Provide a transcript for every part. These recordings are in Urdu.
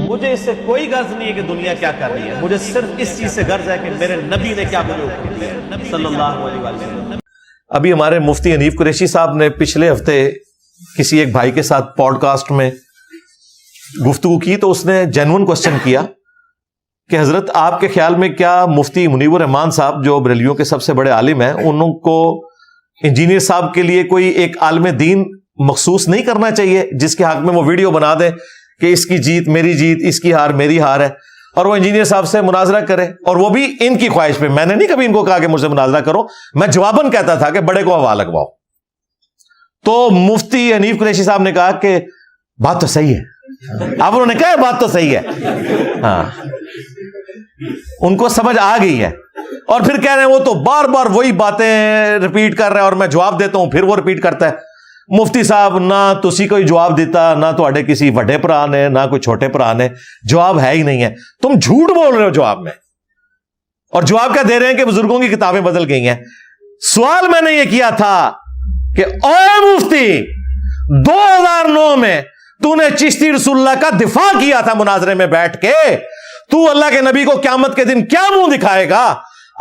مجھے اس سے کوئی غرض نہیں ہے کہ دنیا کیا کر رہی ہے، مجھے صرف اس چیز سے غرض ہے کہ میرے نبی نے کیا مجھے حکم دیا صلی اللہ علیہ وسلم۔ ابھی ہمارے مفتی حنیف قریشی صاحب نے پچھلے ہفتے کسی ایک بھائی کے ساتھ پوڈ کاسٹ میں گفتگو کی تو اس نے جینون کوسچن کیا کہ حضرت آپ کے خیال میں کیا مفتی منیب الرحمان صاحب جو بریلویوں کے سب سے بڑے عالم ہیں انہوں کو انجینئر صاحب کے لیے کوئی ایک عالم دین مخصوص نہیں کرنا چاہیے جس کے حق میں وہ ویڈیو بنا دیں کہ اس کی جیت میری جیت، اس کی ہار میری ہار ہے، اور وہ انجینئر صاحب سے مناظرہ کرے، اور وہ بھی ان کی خواہش پہ؟ میں نے نہیں کبھی ان کو کہا کہ مجھ سے مناظرہ کرو، میں جواباً کہتا تھا کہ بڑے کو ہوا لگواؤ۔ تو مفتی حنیف قریشی صاحب نے کہا کہ بات تو صحیح ہے۔ اب انہوں نے کہا بات تو صحیح ہے، ہاں ان کو سمجھ آ گئی ہے، اور پھر کہہ رہے ہیں وہ تو بار بار وہی باتیں ریپیٹ کر رہے ہیں اور میں جواب دیتا ہوں پھر وہ ریپیٹ کرتا ہے۔ مفتی صاحب نہ تسی کوئی جواب دیتا، نہ تواڈے کسی وڈے بھرا نے، نہ کوئی چھوٹے بھرا نے، جواب ہے ہی نہیں ہے، تم جھوٹ بول رہے ہو جواب میں، اور جواب کیا دے رہے ہیں کہ بزرگوں کی کتابیں بدل گئی ہیں۔ سوال میں نے یہ کیا تھا کہ اے مفتی 2009 میں تو نے چشتی رسول اللہ کا دفاع کیا تھا مناظرے میں بیٹھ کے، تو اللہ کے نبی کو قیامت کے دن کیا منہ دکھائے گا؟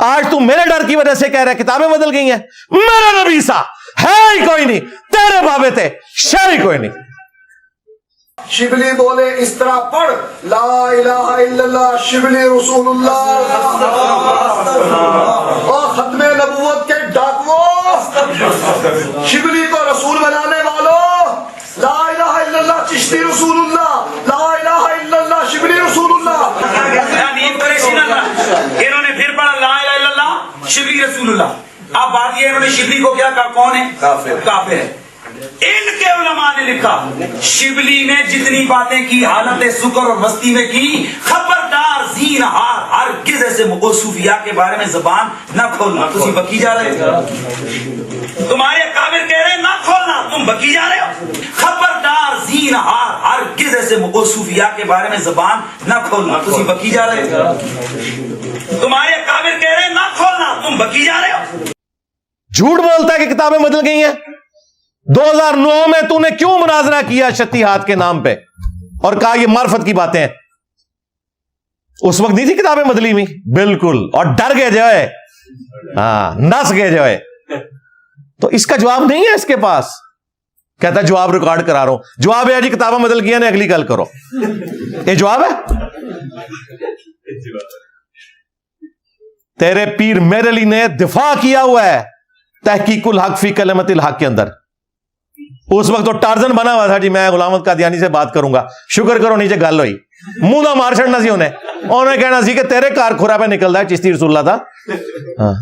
آج تو میرے ڈر کی وجہ سے کہہ رہا ہے کتابیں بدل گئی ہیں۔ میرا نبی سا ہے ہی کوئی نہیں، تیرے بابے تھے شر ہی کوئی نہیں۔ شبلی بولے اس طرح پڑھ لا الہ الا اللہ شبلی رسول اللہ، اور ختم نبوت کے ڈاکووں، شبلی کو رسول بنانے والوں، لا الہ الا اللہ چشتی رسول اللہ، لا الہ الا اللہ شبلی رسول اللہ۔ انہوں نے پھر پڑھا لا الہ الا اللہ شبلی رسول اللہ۔ اب بات یہ انہوں نے شبلی کو کیا کہا؟ کون ہے؟ کافر ہے۔ ان کے علماء نے لکھا شبلی نے جتنی باتیں کی حالت سکر اور مستی میں کی، خبردار زینہار ہرگز ایسے صوفیاء کے بارے میں زبان نہ کھولنا۔ تم بکی جا رہے ہو، تمہارے کافر کہہ رہے ہیں نہ کھولنا، تم بکی جا رہے ہو۔ خبردار زینہار ہرگز ایسے صوفیاء کے بارے میں زبان نہ کھولنا۔ تم بکی جا رہے ہو، تمہارے کافر کہہ رہے ہیں نہ کھولنا، تم بکی جا رہے ہو۔ جھوٹ بولتا ہے کہ کتابیں بدل گئی ہیں۔ 2009 میں تو نے کیوں مناظرہ کیا شتی ہاتھ کے نام پہ اور کہا یہ معرفت کی باتیں ہیں؟ اس وقت نہیں تھی کتابیں بدلی ہوئی؟ بالکل، اور ڈر گئے جو ہے، ہاں نس گئے جو ہے۔ تو اس کا جواب نہیں ہے اس کے پاس، کہتا ہے جواب ریکارڈ کرا رہا ہوں۔ جواب ہے جی کتابیں بدل گئی ہیں، اگلی گل کرو، یہ جواب ہے؟ تیرے پیر میرے لیے نے دفاع کیا ہوا ہے تحقیق الحق فی کلمت الحق کے اندر۔ اس وقت تو ٹارزن بنا ہوا تھا جی میں غلام احمد قادیانی سے بات کروں گا، شکر کرو نیچے گل ہوئی، منہ نہ مار چھڑنا سی انہیں کہنا سی کہ تیرے کار کھرا پہ نکلتا ہے چشتی رسول اللہ تھا، ہاں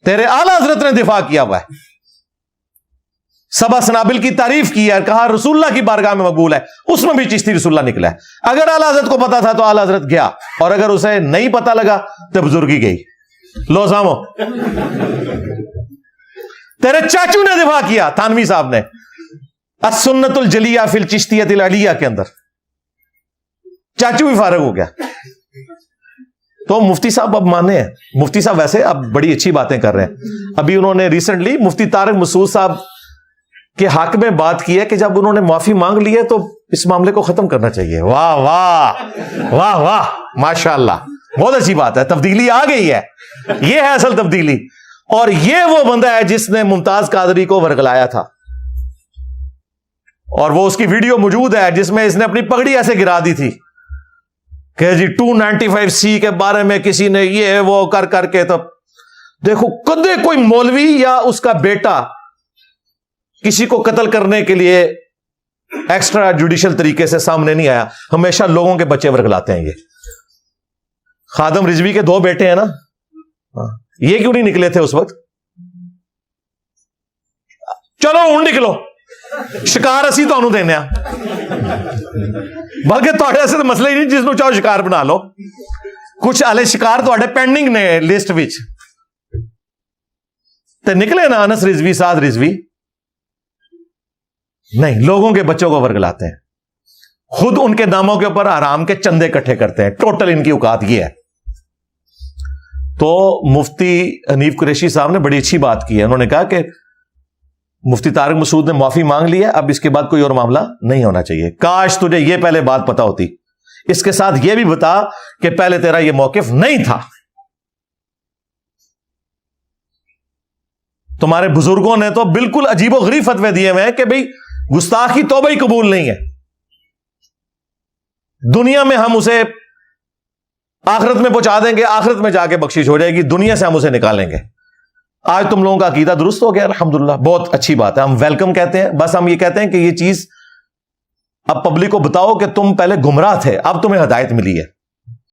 تیرے اعلی حضرت نے دفاع کیا ہوا ہے، سبا سنابل کی تعریف کی ہے، کہا رسول اللہ کی بارگاہ میں مقبول ہے، اس میں بھی چشتی رسول اللہ نکلا ہے۔ اگر اعلی حضرت کو پتا تھا تو اعلی حضرت گیا، اور اگر اسے نہیں پتا لگا تو بزرگی گئی۔ لو سامو، تیرے چاچو نے دفاع کیا تھانوی صاحب نے السنت الجلیہ فی الچشتیہ العلیہ کے اندر، چاچو بھی فارغ ہو گیا۔ تو مفتی صاحب اب مانے ہیں، مفتی صاحب ویسے اب بڑی اچھی باتیں کر رہے ہیں۔ ابھی انہوں نے ریسنٹلی مفتی طارق مسعود صاحب کے حق میں بات کی ہے کہ جب انہوں نے معافی مانگ لی ہے تو اس معاملے کو ختم کرنا چاہیے۔ واہ واہ واہ واہ ماشاء اللہ، بہت اچھی بات ہے، تبدیلی آ گئی ہے، یہ ہے اصل تبدیلی۔ اور یہ وہ بندہ ہے جس نے ممتاز قادری کو ورگلایا تھا، اور وہ اس کی ویڈیو موجود ہے جس میں اس نے اپنی پگڑی ایسے گرا دی تھی کہ جی 295C کے بارے میں کسی نے یہ وہ کر کر کے۔ تو دیکھو کدے کوئی مولوی یا اس کا بیٹا کسی کو قتل کرنے کے لیے ایکسٹرا جوڈیشل طریقے سے سامنے نہیں آیا، ہمیشہ لوگوں کے بچے ورگلاتے ہیں۔ یہ خادم رضوی کے 2 بیٹے ہیں نا، یہ کیوں نہیں نکلے تھے اس وقت؟ چلو ہوں نکلو، شکار اسی تو دینے، بلکہ تھوڑے سے مسئلہ ہی نہیں، جس نو چاہو شکار بنا لو۔ کچھ آلے شکار تھوڑے پینڈنگ نے لسٹ وچ تے نکلے نا، انس رضوی، سعد رضوی نہیں، لوگوں کے بچوں کو ورگلاتے ہیں، خود ان کے ناموں کے اوپر حرام کے چندے اکٹھے کرتے ہیں۔ ٹوٹل ان کی اوقات یہ ہے۔ تو مفتی حنیف قریشی صاحب نے بڑی اچھی بات کی ہے، انہوں نے کہا کہ مفتی طارق مسعود نے معافی مانگ لی ہے، اب اس کے بعد کوئی اور معاملہ نہیں ہونا چاہیے. کاش تجھے یہ پہلے بات پتا ہوتی. اس کے ساتھ یہ بھی بتا کہ پہلے تیرا یہ موقف نہیں تھا. تمہارے بزرگوں نے تو بالکل عجیب و غریب فتوے دیے ہوئے ہیں کہ بھئی گستاخی توبہ ہی قبول نہیں ہے. دنیا میں ہم اسے آخرت میں پہنچا دیں گے، آخرت میں جا کے بخشش ہو جائے گی، دنیا سے ہم اسے نکالیں گے. آج تم لوگوں کا عقیدہ درست ہو گیا، الحمدللہ، بہت اچھی بات ہے، ہم ویلکم کہتے ہیں. بس ہم یہ کہتے ہیں کہ یہ چیز اب پبلک کو بتاؤ کہ تم پہلے گمراہ تھے، اب تمہیں ہدایت ملی ہے.